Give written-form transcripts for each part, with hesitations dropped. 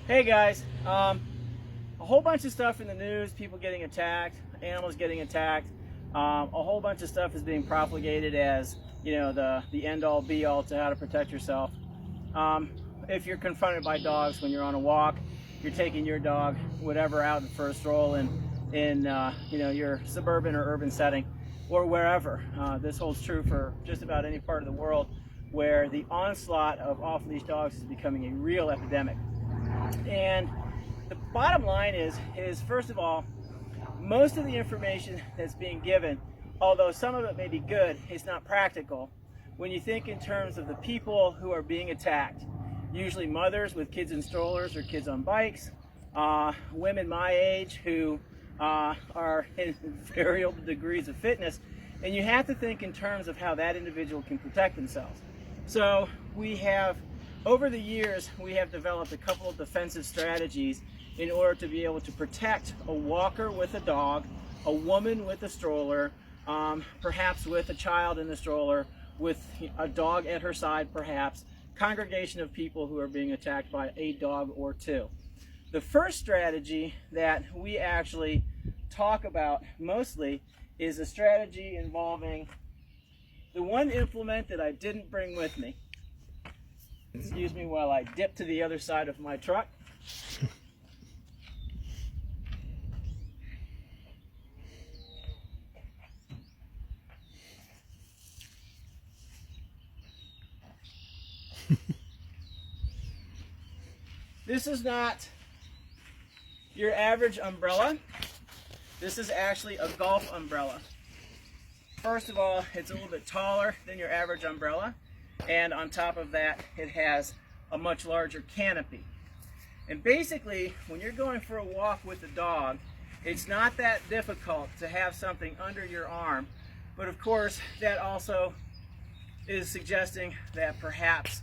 Hey guys, a whole bunch of stuff in the news, people getting attacked, animals getting attacked. A whole bunch of stuff is being propagated as, you know, the end-all be-all to how to protect yourself. If you're confronted by dogs when you're on a walk, you're taking your dog, whatever, out for a stroll in you know, your suburban or urban setting, or wherever. This holds true for just about any part of the world where the onslaught of off-leash dogs is becoming a real epidemic. And the bottom line is first of all, most of the information that's being given, although some of it may be good, it's not practical when you think in terms of the people who are being attacked. Usually mothers with kids in strollers or kids on bikes, women my age who are in variable degrees of fitness, and you have to think in terms of how that individual can protect themselves. So we have, over the years, we have developed a couple of defensive strategies in order to be able to protect a walker with a dog, a woman with a stroller, perhaps with a child in the stroller, with a dog at her side perhaps, congregation of people who are being attacked by a dog or two. The first strategy that we actually talk about mostly is a strategy involving the one implement that I didn't bring with me. Excuse me while I dip to the other side of my truck. This is not your average umbrella. This is actually a golf umbrella. First of all, it's a little bit taller than your average umbrella, and on top of that, it has a much larger canopy. And basically, when you're going for a walk with a dog, it's not that difficult to have something under your arm, but of course, that also is suggesting that perhaps,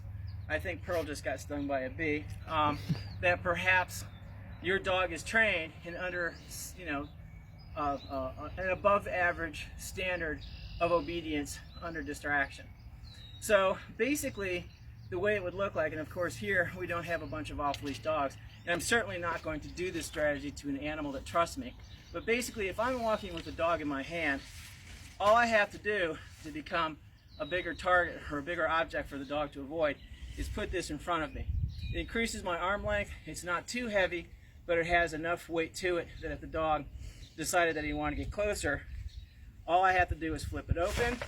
I think Pearl just got stung by a bee, that perhaps your dog is trained in under, you know, an above average standard of obedience under distraction. So basically the way it would look like, and of course here we don't have a bunch of off-leash dogs, and I'm certainly not going to do this strategy to an animal that trusts me, but basically if I'm walking with a dog in my hand, all I have to do to become a bigger target or a bigger object for the dog to avoid is put this in front of me. It increases my arm length, it's not too heavy, but it has enough weight to it that if the dog decided that he wanted to get closer, all I have to do is flip it open,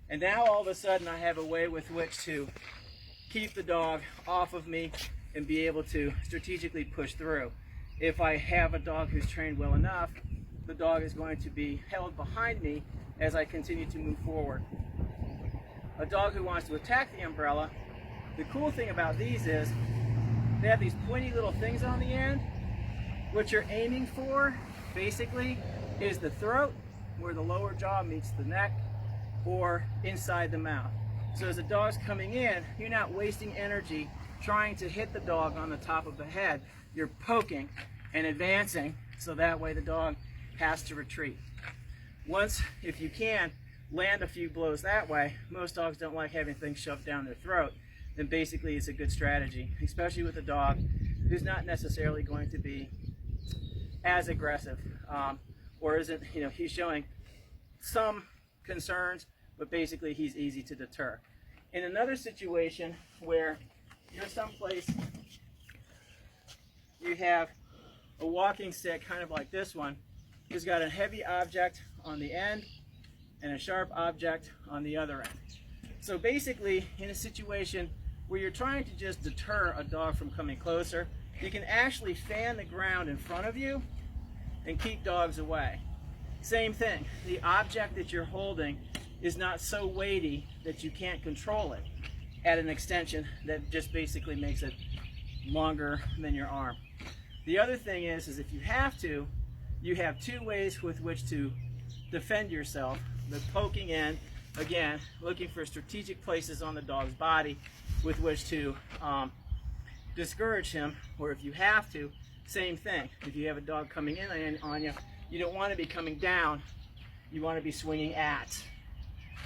and now all of a sudden I have a way with which to keep the dog off of me and be able to strategically push through. If I have a dog who's trained well enough, the dog is going to be held behind me as I continue to move forward. A dog who wants to attack the umbrella, the cool thing about these is they have these pointy little things on the end. What you're aiming for basically is the throat, where the lower jaw meets the neck, or inside the mouth. So as the dog's coming in, you're not wasting energy trying to hit the dog on the top of the head. You're poking and advancing, so that way the dog has to retreat. Once, if you can, land a few blows that way. Most dogs don't like having things shoved down their throat. Then basically it's a good strategy, especially with a dog who's not necessarily going to be as aggressive, or isn't, you know, he's showing some concerns, but basically he's easy to deter. In another situation where you're someplace, you have a walking stick kind of like this one, who's got a heavy object on the end and a sharp object on the other end. So basically, in a situation where you're trying to just deter a dog from coming closer, you can actually fan the ground in front of you and keep dogs away. Same thing, the object that you're holding is not so weighty that you can't control it at an extension that just basically makes it longer than your arm. The other thing is if you have to, you have two ways with which to defend yourself. The poking in, again, looking for strategic places on the dog's body with which to discourage him, or if you have to, same thing. If you have a dog coming in on you, you don't want to be coming down, you want to be swinging at.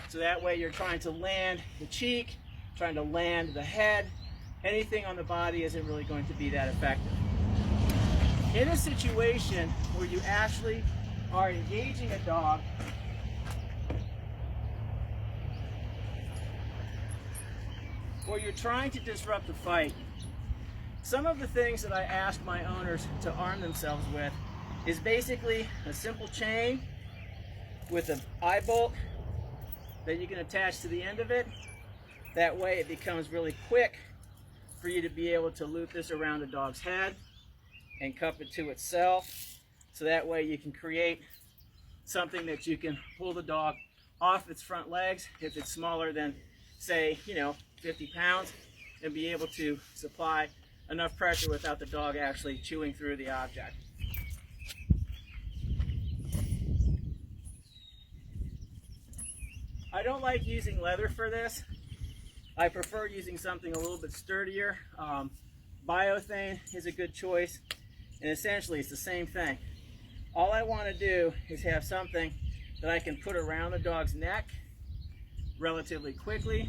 So that way you're trying to land the cheek, trying to land the head, anything on the body isn't really going to be that effective. In a situation where you actually are engaging a dog, or you're trying to disrupt the fight, some of the things that I ask my owners to arm themselves with is basically a simple chain with an eye bolt that you can attach to the end of it. That way it becomes really quick for you to be able to loop this around the dog's head and cup it to itself. So that way you can create something that you can pull the dog off its front legs if it's smaller than, say, 50 pounds, and be able to supply enough pressure without the dog actually chewing through the object. I don't like using leather for this. I prefer using something a little bit sturdier. Biothane is a good choice, and essentially it's the same thing. All I want to do is have something that I can put around the dog's neck relatively quickly.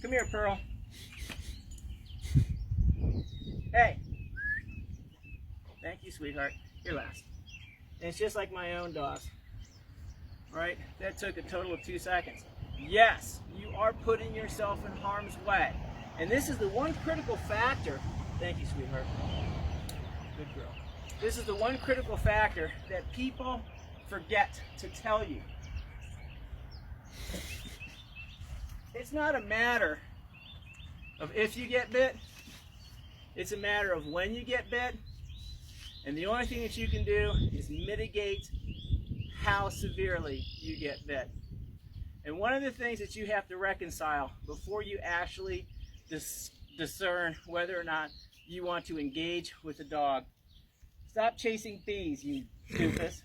Come here, Pearl. Hey. Thank you, sweetheart. You're last. And it's just like my own dogs. Right? That took a total of 2 seconds. Yes, you are putting yourself in harm's way. And this is the one critical factor. Thank you, sweetheart. Good girl. This is the one critical factor that people forget to tell you. It's not a matter of if you get bit. It's a matter of when you get bit. And the only thing that you can do is mitigate how severely you get bit. And one of the things that you have to reconcile before you actually discern whether or not you want to engage with a dog. Stop chasing bees, you doofus.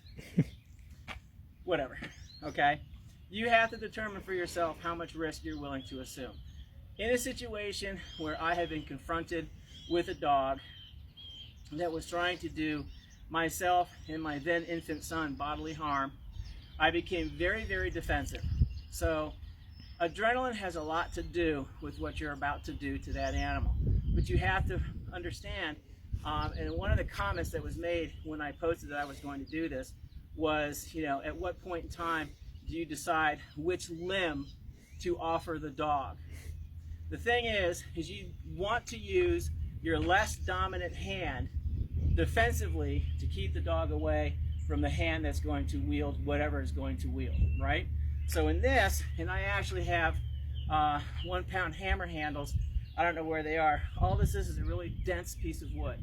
Whatever, okay? You have to determine for yourself how much risk you're willing to assume. In a situation where I have been confronted with a dog that was trying to do myself and my then infant son bodily harm, I became very, very defensive. So adrenaline has a lot to do with what you're about to do to that animal. But you have to understand, and one of the comments that was made when I posted that I was going to do this was, at what point in time do you decide which limb to offer the dog? The thing is you want to use your less dominant hand defensively to keep the dog away from the hand that's going to wield whatever is going to wield, right? So in this, and I actually have 1 pound hammer handles. I don't know where they are. All this is a really dense piece of wood.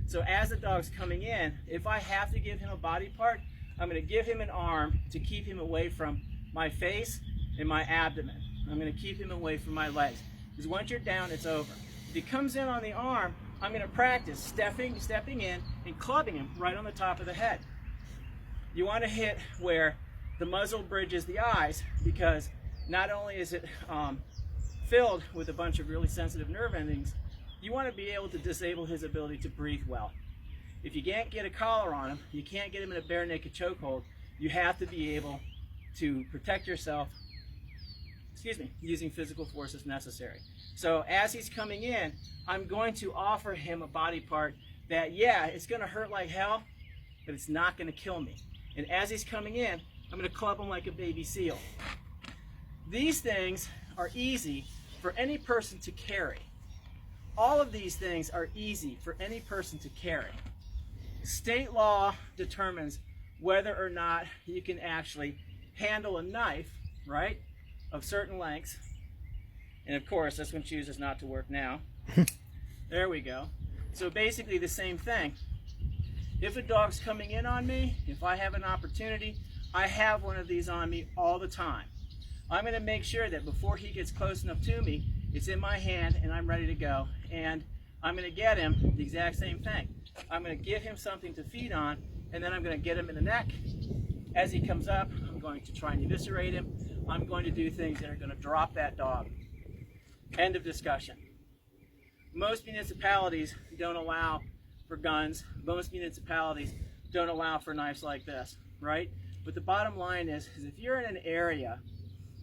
So as the dog's coming in, if I have to give him a body part, I'm going to give him an arm to keep him away from my face and my abdomen. I'm going to keep him away from my legs. Because once you're down, it's over. If he comes in on the arm, I'm going to practice stepping in and clubbing him right on the top of the head. You want to hit where the muzzle bridges the eyes, because not only is it filled with a bunch of really sensitive nerve endings, you want to be able to disable his ability to breathe well. If you can't get a collar on him, you can't get him in a bare naked chokehold, you have to be able to protect yourself, using physical force as necessary. So as he's coming in, I'm going to offer him a body part that, yeah, it's going to hurt like hell, but it's not going to kill me. And as he's coming in, I'm going to club him like a baby seal. These things are easy for any person to carry. All of these things are easy for any person to carry. State law determines whether or not you can actually handle a knife, right, of certain lengths. And of course, this one chooses not to work now. There we go. So basically the same thing. If a dog's coming in on me, if I have an opportunity, I have one of these on me all the time. I'm going to make sure that before he gets close enough to me, it's in my hand and I'm ready to go. And I'm going to get him the exact same thing. I'm going to give him something to feed on, and then I'm going to get him in the neck. As he comes up, I'm going to try and eviscerate him. I'm going to do things that are going to drop that dog. End of discussion. Most municipalities don't allow for guns. Most municipalities don't allow for knives like this, right? But the bottom line is if you're in an area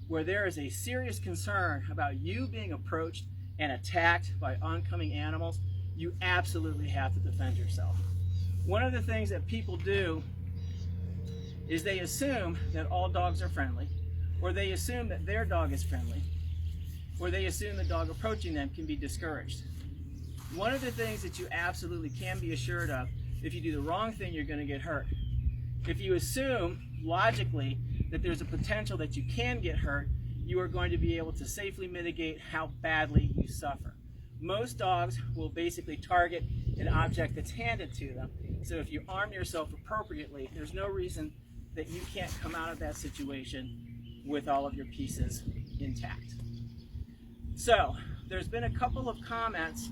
where there is a serious concern about you being approached and attacked by oncoming animals, you absolutely have to defend yourself. One of the things that people do is they assume that all dogs are friendly, or they assume that their dog is friendly, or they assume the dog approaching them can be discouraged. One of the things that you absolutely can be assured of, if you do the wrong thing, you're going to get hurt. If you assume logically that there's a potential that you can get hurt, you are going to be able to safely mitigate how badly you suffer. Most dogs will basically target an object that's handed to them. So if you arm yourself appropriately, there's no reason that you can't come out of that situation with all of your pieces intact. So there's been a couple of comments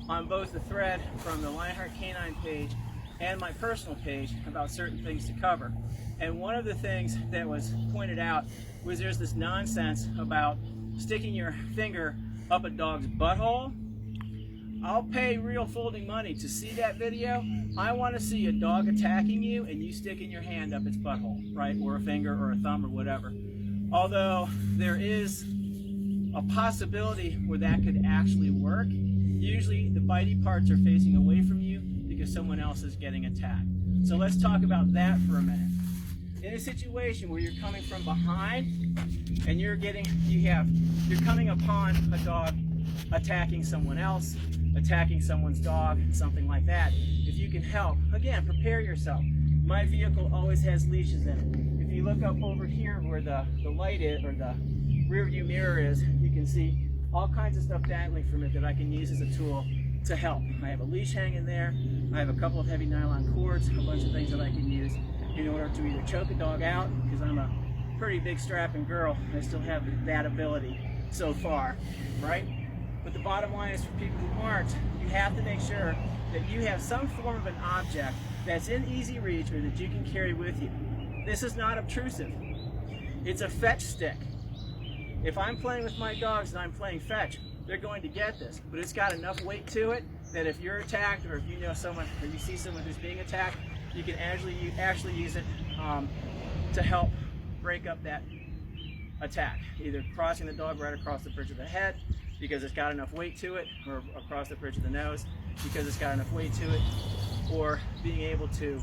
on both the thread from the Lionheart Canine page and my personal page about certain things to cover. And one of the things that was pointed out was there's this nonsense about sticking your finger up a dog's butthole. I'll pay real folding money to see that video. I want to see a dog attacking you and you sticking your hand up its butthole, right? Or a finger or a thumb or whatever. Although there is a possibility where that could actually work. Usually the bitey parts are facing away from you because someone else is getting attacked. So let's talk about that for a minute. In a situation where you're coming from behind and you're coming upon a dog attacking someone else, attacking someone's dog, something like that, if you can help, again, prepare yourself. My vehicle always has leashes in it. If you look up over here where the light is, or the rear view mirror is, you can see all kinds of stuff dangling from it that I can use as a tool to help. I have a leash hanging there, I have a couple of heavy nylon cords, a bunch of things that I can use in order to either choke a dog out, because I'm a pretty big strapping girl, I still have that ability so far, right? But the bottom line is, for people who aren't, you have to make sure that you have some form of an object that's in easy reach or that you can carry with you. This is not obtrusive. It's a fetch stick. If I'm playing with my dogs and I'm playing fetch, they're going to get this, but it's got enough weight to it that if you're attacked, or if you know someone, or you see someone who's being attacked, you can actually use it to help break up that attack, either crossing the dog right across the bridge of the head because it's got enough weight to it, or across the bridge of the nose because it's got enough weight to it, or being able to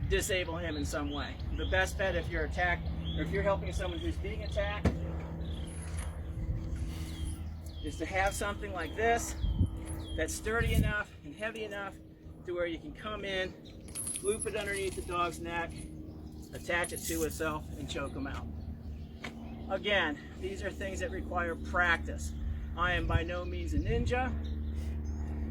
disable him in some way. The best bet, if you're attacked, or if you're helping someone who's being attacked, is to have something like this that's sturdy enough and heavy enough to where you can come in, loop it underneath the dog's neck, attach it to itself, and choke them out. Again, these are things that require practice. I am by no means a ninja,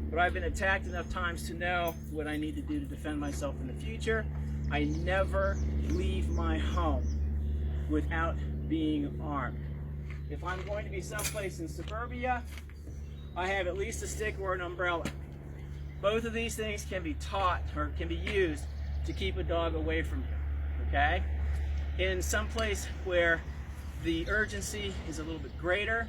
but I've been attacked enough times to know what I need to do to defend myself in the future. I never leave my home without being armed. If I'm going to be someplace in suburbia, I have at least a stick or an umbrella. Both of these things can be taught, or can be used to keep a dog away from you, okay? In some place where the urgency is a little bit greater,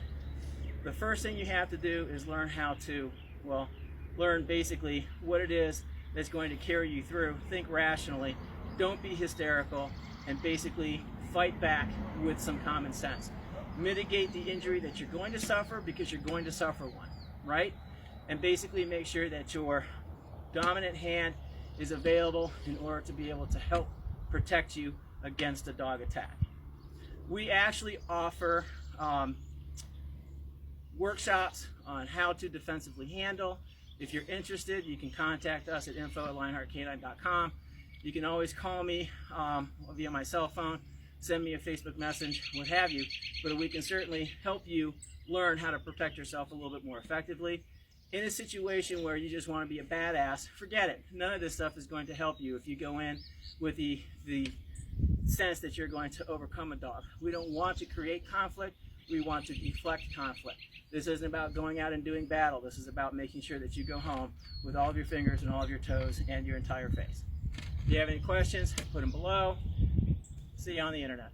the first thing you have to do is learn how to, well, learn basically what it is that's going to carry you through. Think rationally, don't be hysterical, and basically fight back with some common sense. Mitigate the injury that you're going to suffer, because you're going to suffer one, right? And basically make sure that your dominant hand is available in order to be able to help protect you against a dog attack. We actually offer workshops on how to defensively handle. If you're interested, you can contact us at info@lionheartcanine.com. You can always call me via my cell phone, send me a Facebook message, what have you, but we can certainly help you learn how to protect yourself a little bit more effectively. In a situation where you just want to be a badass, forget it. None of this stuff is going to help you if you go in with the sense that you're going to overcome a dog. We don't want to create conflict, we want to deflect conflict. This isn't about going out and doing battle. This is about making sure that you go home with all of your fingers and all of your toes and your entire face. If you have any questions, put them below. See you on the internet.